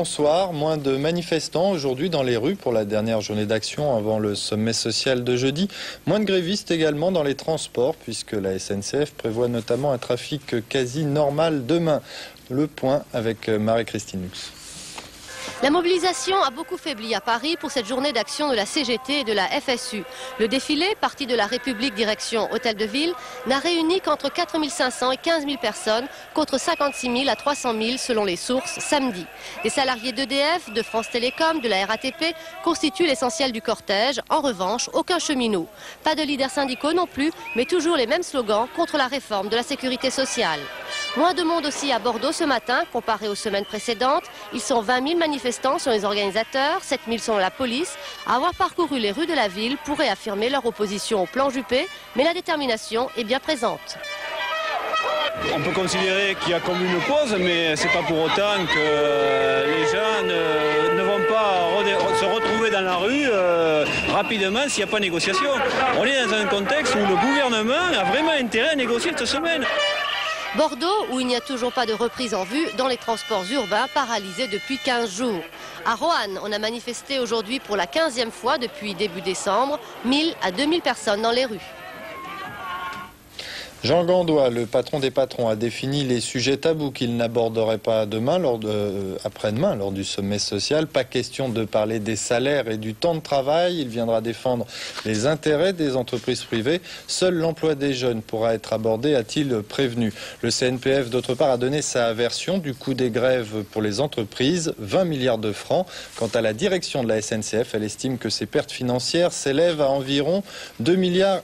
Bonsoir, moins de manifestants aujourd'hui dans les rues pour la dernière journée d'action avant le sommet social de jeudi. Moins de grévistes également dans les transports puisque la SNCF prévoit notamment un trafic quasi normal demain. Le point avec Marie-Christine Lux. La mobilisation a beaucoup faibli à Paris pour cette journée d'action de la CGT et de la FSU. Le défilé, parti de la République direction Hôtel de Ville, n'a réuni qu'entre 4 500 et 15 000 personnes, contre 56 000 à 300 000 selon les sources samedi. Des salariés d'EDF, de France Télécom, de la RATP constituent l'essentiel du cortège. En revanche, aucun cheminot. Pas de leaders syndicaux non plus, mais toujours les mêmes slogans contre la réforme de la sécurité sociale. Moins de monde aussi à Bordeaux ce matin, comparé aux semaines précédentes. Ils sont 20 000 manifestants selon les organisateurs, 7 000 selon la police. Avoir parcouru les rues de la ville pour réaffirmer leur opposition au plan Juppé, mais la détermination est bien présente. On peut considérer qu'il y a comme une pause, mais c'est pas pour autant que les gens ne vont pas se retrouver dans la rue rapidement s'il n'y a pas de négociation. On est dans un contexte où le gouvernement a vraiment intérêt à négocier cette semaine. Bordeaux, où il n'y a toujours pas de reprise en vue dans les transports urbains paralysés depuis 15 jours. À Roanne, on a manifesté aujourd'hui pour la 15e fois depuis début décembre, 1000 à 2000 personnes dans les rues. Jean Gandois, le patron des patrons, a défini les sujets tabous qu'il n'aborderait pas demain, après-demain, lors du sommet social. Pas question de parler des salaires et du temps de travail. Il viendra défendre les intérêts des entreprises privées. Seul l'emploi des jeunes pourra être abordé, a-t-il prévenu. Le CNPF, d'autre part, a donné sa version du coût des grèves pour les entreprises, 20 milliards de francs. Quant à la direction de la SNCF, elle estime que ses pertes financières s'élèvent à environ 2,5 milliards.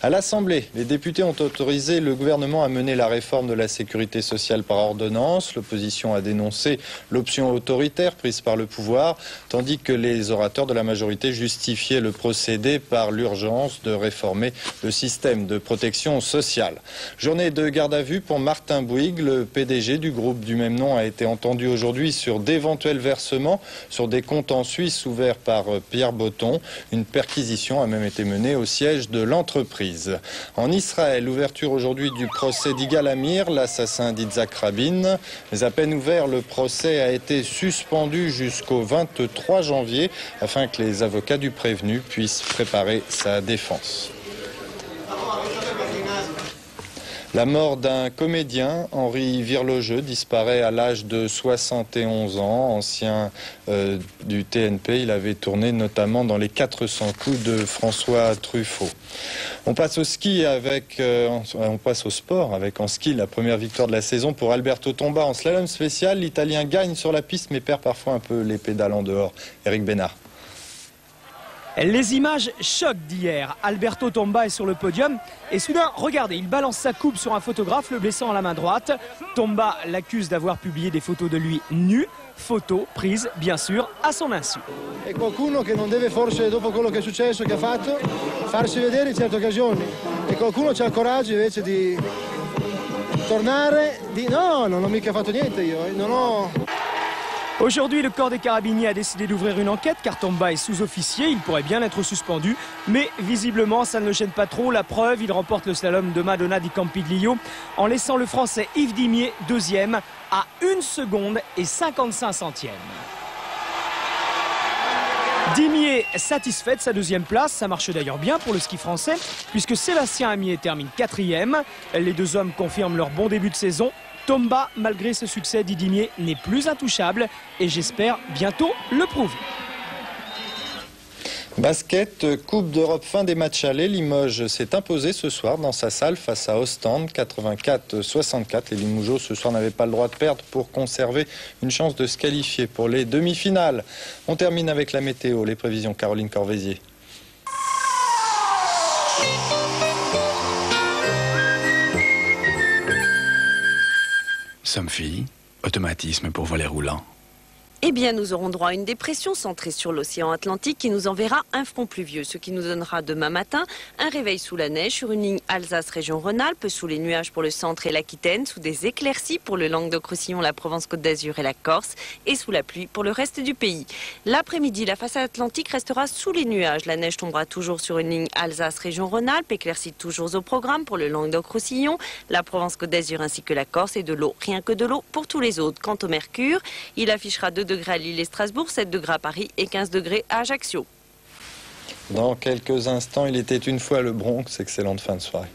À l'Assemblée, les députés ont autorisé le gouvernement à mener la réforme de la sécurité sociale par ordonnance. L'opposition a dénoncé l'option autoritaire prise par le pouvoir, tandis que les orateurs de la majorité justifiaient le procédé par l'urgence de réformer le système de protection sociale. Journée de garde à vue pour Martin Bouygues, le PDG du groupe du même nom, a été entendu aujourd'hui sur d'éventuels versements sur des comptes en Suisse ouverts par Pierre Botton. Une perquisition a même été menée au siège de l'entreprise. En Israël, l'ouverture aujourd'hui du procès d'Yigal Amir, l'assassin d'Yitzhak Rabin. Mais à peine ouvert, le procès a été suspendu jusqu'au 23 janvier afin que les avocats du prévenu puissent préparer sa défense. La mort d'un comédien, Henri Virlogeux, disparaît à l'âge de 71 ans. Ancien du TNP, il avait tourné notamment dans les 400 coups de François Truffaut. On passe au ski on passe au sport avec en ski la première victoire de la saison pour Alberto Tomba en slalom spécial. L'Italien gagne sur la piste mais perd parfois un peu les pédales en dehors. Eric Bénard. Les images choquent d'hier. Alberto Tomba est sur le podium et soudain, regardez, il balance sa coupe sur un photographe, le blessant à la main droite. Tomba l'accuse d'avoir publié des photos de lui nu. Photos prises, bien sûr, à son insu. È qualcuno che non deve forse, dopo quello che è successo, che ha fatto, farsi vedere in certe occasioni. E qualcuno ha il coraggio invece di tornare, no, non ho mica fatto niente io, non ho... Aujourd'hui, le corps des carabiniers a décidé d'ouvrir une enquête car Tomba est sous-officier, il pourrait bien être suspendu. Mais visiblement, ça ne le gêne pas trop. La preuve, il remporte le slalom de Madonna di Campiglio en laissant le Français Yves Dimier deuxième à 1 seconde et 55 centièmes. Dimier satisfait de sa deuxième place, ça marche d'ailleurs bien pour le ski français puisque Sébastien Amier termine quatrième. Les deux hommes confirment leur bon début de saison. Tomba, malgré ce succès, Dimier n'est plus intouchable et j'espère bientôt le prouver. Basket, Coupe d'Europe, fin des matchs allés. Limoges s'est imposé ce soir dans sa salle face à Ostende, 84-64. Les Limougeaux ce soir n'avaient pas le droit de perdre pour conserver une chance de se qualifier pour les demi-finales. On termine avec la météo, les prévisions. Caroline Corvézier. Somfy, automatisme pour volet roulant. Eh bien, nous aurons droit à une dépression centrée sur l'océan Atlantique qui nous enverra un front pluvieux, ce qui nous donnera demain matin un réveil sous la neige sur une ligne Alsace-Région Rhône-Alpes, sous les nuages pour le centre et l'Aquitaine, sous des éclaircies pour le Languedoc-Roussillon, la Provence-Côte d'Azur et la Corse, et sous la pluie pour le reste du pays. L'après-midi, la façade atlantique restera sous les nuages. La neige tombera toujours sur une ligne Alsace-Région Rhône-Alpes, éclaircie toujours au programme pour le Languedoc-Roussillon, la Provence-Côte d'Azur ainsi que la Corse, et de l'eau, rien que de l'eau pour tous les autres. Quant au mercure, il affichera 2 degrés à Lille et Strasbourg, 7 degrés à Paris et 15 degrés à Ajaccio. Dans quelques instants, il était une fois le Bronx. Excellente fin de soirée.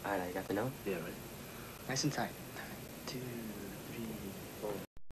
All right, you got the note? Yeah, right. Nice and tight. 2,